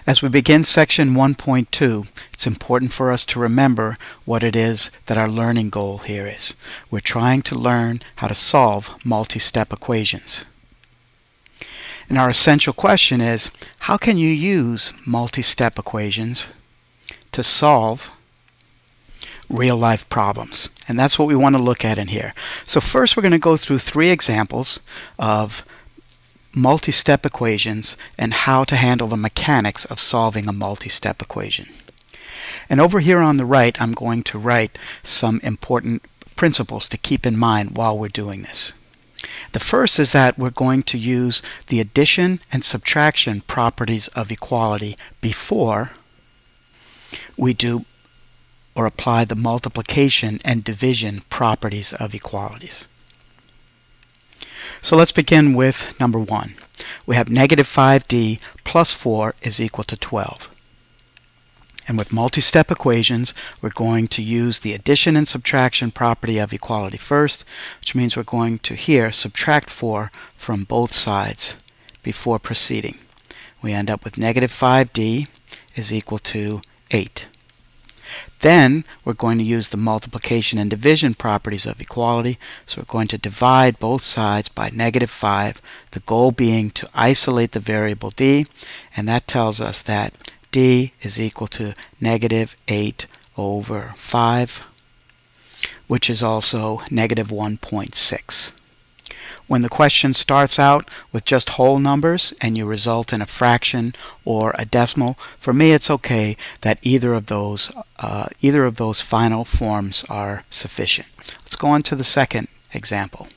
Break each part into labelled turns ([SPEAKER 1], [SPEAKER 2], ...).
[SPEAKER 1] As we begin section 1.2, it's important for us to remember what it is that our learning goal here is. We're trying to learn how to solve multi-step equations. And our essential question is, how can you use multi-step equations to solve real-life problems? And that's what we want to look at in here. So first we're going to go through 3 examples of multi-step equations and how to handle the mechanics of solving a multi-step equation. And over here on the right, I'm going to write some important principles to keep in mind while we're doing this. The first is that we're going to use the addition and subtraction properties of equality before we do or apply the multiplication and division properties of equalities. So let's begin with number 1. We have negative 5d plus 4 is equal to 12. And with multi-step equations, we're going to use the addition and subtraction property of equality first, which means we're going to here subtract 4 from both sides before proceeding. We end up with negative 5d is equal to 8. Then we're going to use the multiplication and division properties of equality. So we're going to divide both sides by negative 5, the goal being to isolate the variable d, and that tells us that d is equal to negative 8 over 5, which is also negative 1.6. When the question starts out with just whole numbers and you result in a fraction or a decimal, for me it's okay that either of those final forms are sufficient. Let's go on to the second example.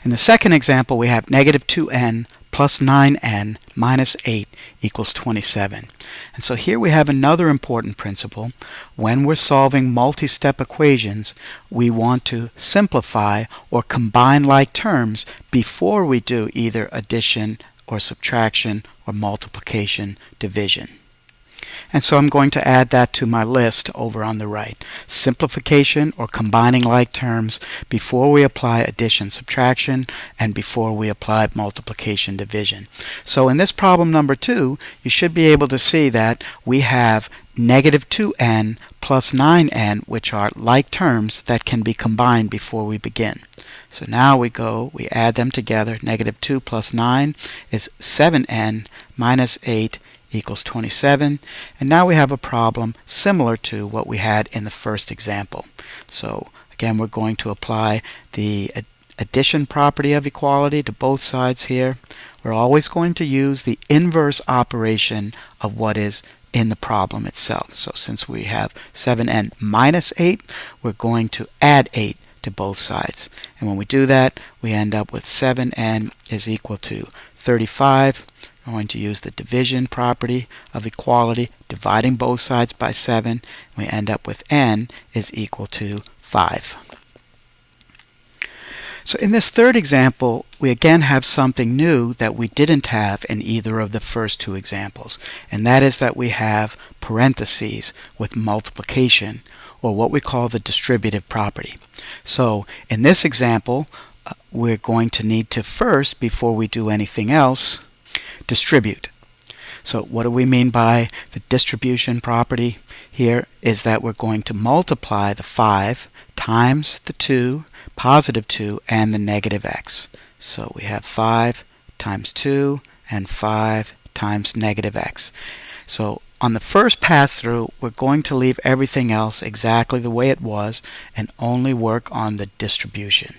[SPEAKER 1] In the second example, we have negative 2n plus 9n minus 8 equals 27. And so here we have another important principle. When we're solving multi-step equations, we want to simplify or combine like terms before we do either addition or subtraction or multiplication, division. And so I'm going to add that to my list over on the right. Simplification or combining like terms before we apply addition, subtraction, and before we apply multiplication, division. So in this problem number 2, you should be able to see that we have negative 2n plus 9n, which are like terms that can be combined before we begin. So now we add them together. Negative 2 plus 9 is 7n minus 8 equals 27, and now we have a problem similar to what we had in the first example. So again, we're going to apply the addition property of equality to both sides here. We're always going to use the inverse operation of what is in the problem itself. So since we have 7n minus 8, we're going to add 8 to both sides. And when we do that, we end up with 7n is equal to 35. We're going to use the division property of equality, dividing both sides by 7. We end up with n is equal to 5. So in this third example, we again have something new that we didn't have in either of the first 2 examples, and that is that we have parentheses with multiplication, or what we call the distributive property. So in this example, we're going to need to first, before we do anything else, distribute. So what do we mean by the distribution property here? Is that we're going to multiply the 5 times the 2, positive 2, and the negative x. So we have 5 times 2 and 5 times negative x. So on the first pass through, we're going to leave everything else exactly the way it was and only work on the distribution.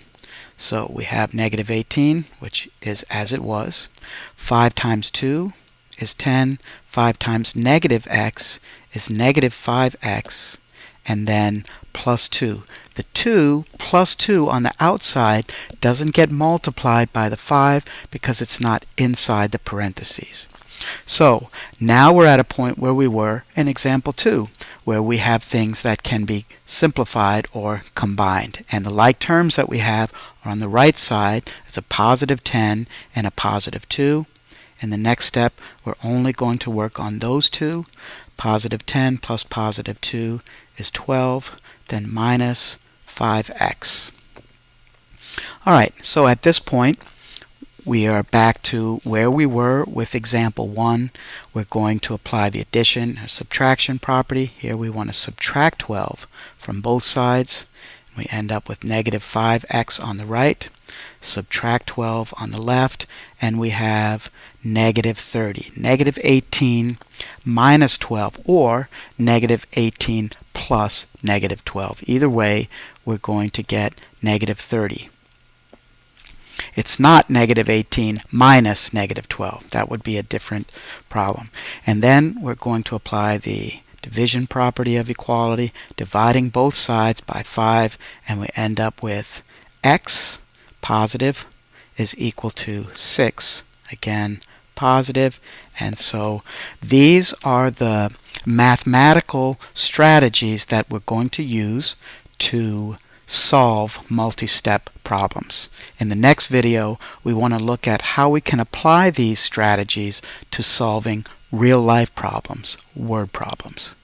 [SPEAKER 1] So we have negative 18, which is as it was. 5 times 2 is 10. 5 times negative x is negative 5x. And then plus 2. The 2 plus 2 on the outside doesn't get multiplied by the 5 because it's not inside the parentheses. So now we're at a point where we were in example 2, where we have things that can be simplified or combined. And the like terms that we have are on the right side. It's a positive 10 and a positive 2. In the next step, we're only going to work on those 2. Positive 10 plus positive 2 is 12, then minus 5x. All right, so at this point, we are back to where we were with example 1. We're going to apply the addition or subtraction property. Here we want to subtract 12 from both sides. We end up with negative 5x on the right, subtract 12 on the left, and we have negative 30. Negative 18 minus 12, or negative 18 plus negative 12. Either way, we're going to get negative 30. It's not negative 18 minus negative 12. That would be a different problem. And then we're going to apply the division property of equality, dividing both sides by 5, and we end up with x, positive, is equal to 6. Again, positive. And so these are the mathematical strategies that we're going to use to solve multi-step problems. In the next video, we want to look at how we can apply these strategies to solving real-life problems, word problems.